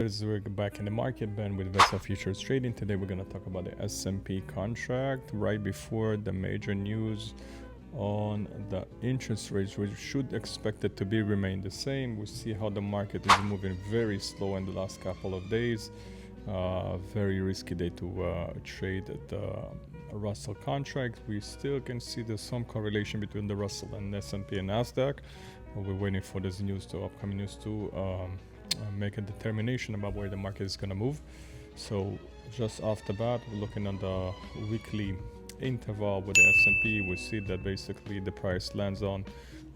We're back in the market, Ben, with Vessel Futures Trading. Today we're going to talk about the S&P contract right before the major news on the interest rates, which should expect it to be remain the same. We see how the market is moving very slow in the last couple of days. Very risky day to trade the Russell contract. We still can see there's some correlation between the Russell and S&P and NASDAQ. We're waiting for this upcoming news to make a determination about where the market is going to move. So just off the bat, we're looking on the weekly interval with the S&P. We see that basically the price lands on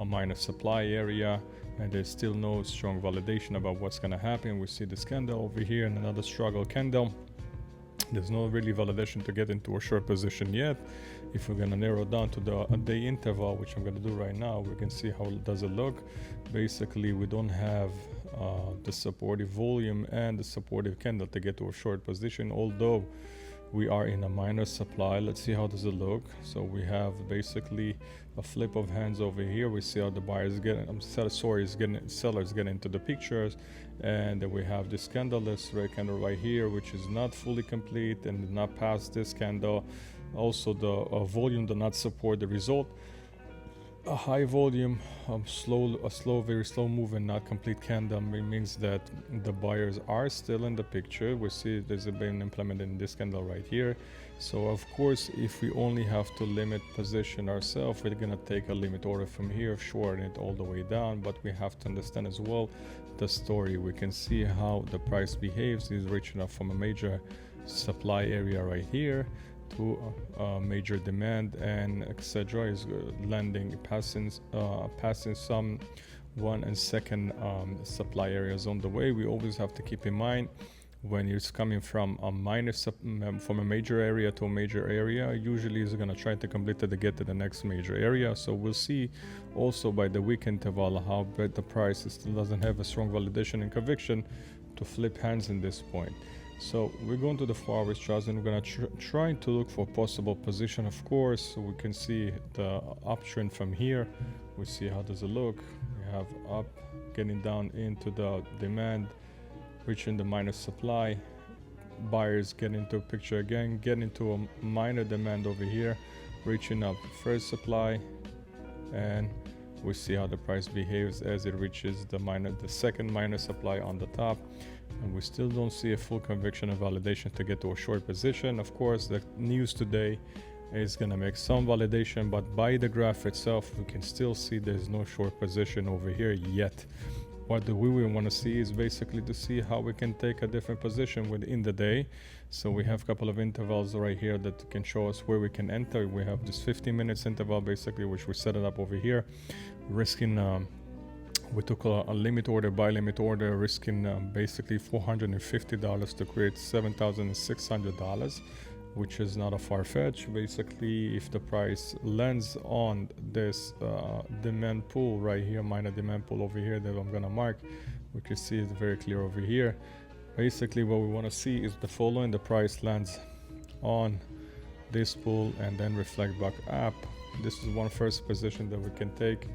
a minor supply area, and there's still no strong validation about what's going to happen. We see this candle over here and another struggle candle. There's no really validation to get into a short position yet. If we're going to narrow down to the day interval, which I'm going to do right now, we can see how does it look. Basically, we don't have the supportive volume and the supportive candle to get to a short position, although we are in a minor supply. Let's see how does it look. So we have basically a flip of hands over here. We see how the buyers sellers get into the pictures, and then we have this candleless red candle right here, which is not fully complete and not past this candle. Also, the volume does not support the result. A high volume, very slow move and not complete candle means that the buyers are still in the picture. We see there's been implemented in this candle right here. So of course, if we only have to limit position ourselves, we're gonna take a limit order from here, shorten it all the way down. But we have to understand as well the story. We can see how the price behaves. Is reaching up from a major supply area right here to major demand, and etc. is landing, passing some one and second supply areas on the way. We always have to keep in mind when it's coming from a from a major area to a major area, usually is going to try to complete it to get to the next major area. So we'll see also by the week interval how the price still doesn't have a strong validation and conviction to flip hands in this point. So we're going to the 4 hours charts, and we're going to try to look for possible position, of course. So we can see the uptrend from here. We see how does it look. We have up, getting down into the demand, reaching the minor supply. Buyers get into a picture again, get into a minor demand over here, reaching up first supply, and we see how the price behaves as it reaches the second minor supply on the top. And we still don't see a full conviction and validation to get to a short position. Of course, the news today is going to make some validation, but by the graph itself, we can still see there's no short position over here yet. What we want to see is basically to see how we can take a different position within the day. So we have a couple of intervals right here that can show us where we can enter. We have this 15 minutes interval basically, which we set it up over here, risking we took a limit order, buy limit order, risking basically $450 to create $7,600, which is not a far-fetch. Basically, if the price lands on this demand pool right here, minor demand pool over here that I'm gonna mark, we can see it's very clear over here. Basically, what we want to see is the following: the price lands on this pool and then reflect back up. This is one first position that we can take.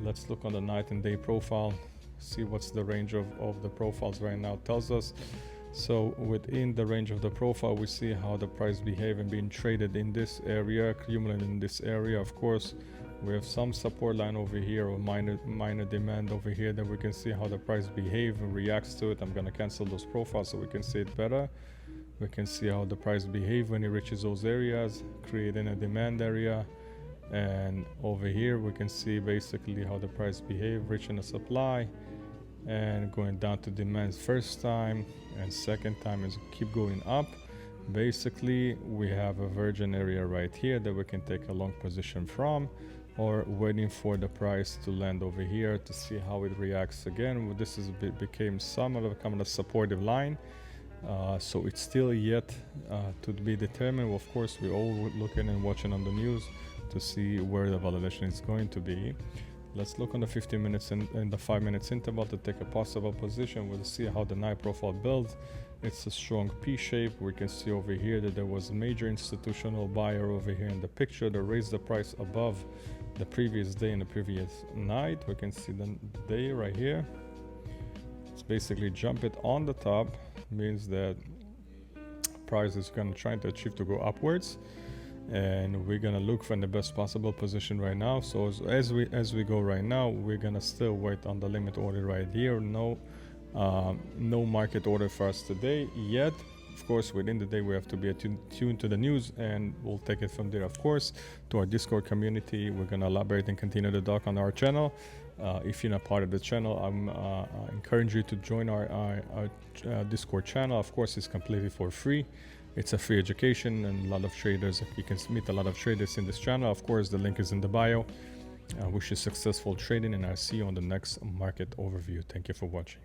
Let's look on the night and day profile, see what's the range of the profiles right now tells us. So within the range of the profile, we see how the price behave and being traded in this area, accumulated in this area. Of course, we have some support line over here or minor demand over here that we can see how the price behave and reacts to it. I'm going to cancel those profiles so we can see it better. We can see how the price behave when it reaches those areas, creating a demand area. And over here we can see basically how the price behave, reaching a supply and going down to demand first time, and second time is keep going up. Basically, we have a virgin area right here that we can take a long position from, or waiting for the price to land over here to see how it reacts again. This is became somewhat of a supportive line. So it's still yet to be determined. Of course, we're all looking and watching on the news to see where the validation is going to be. Let's look on the 15 minutes and the 5 minutes interval to take a possible position. We'll see how the night profile builds. It's a strong P shape. We can see over here that there was a major institutional buyer over here in the picture that raised the price above the previous day and the previous night. We can see the day right here. basically jump it on the top, means that price is going to try to achieve to go upwards, and we're gonna look for the best possible position right now. So as we go right now, we're gonna still wait on the limit order right here. No market order for us today yet. Of course, within the day we have to be tuned to the news, and we'll take it from there. Of course, to our Discord community, we're gonna elaborate and continue the talk on our channel. If you're not part of the channel, I encourage you to join our Discord channel. Of course, it's completely for free. It's a free education, and a lot of traders, you can meet a lot of traders in this channel. Of course, the link is in the bio. Wish you successful trading, and I'll see you on the next market overview. Thank you for watching.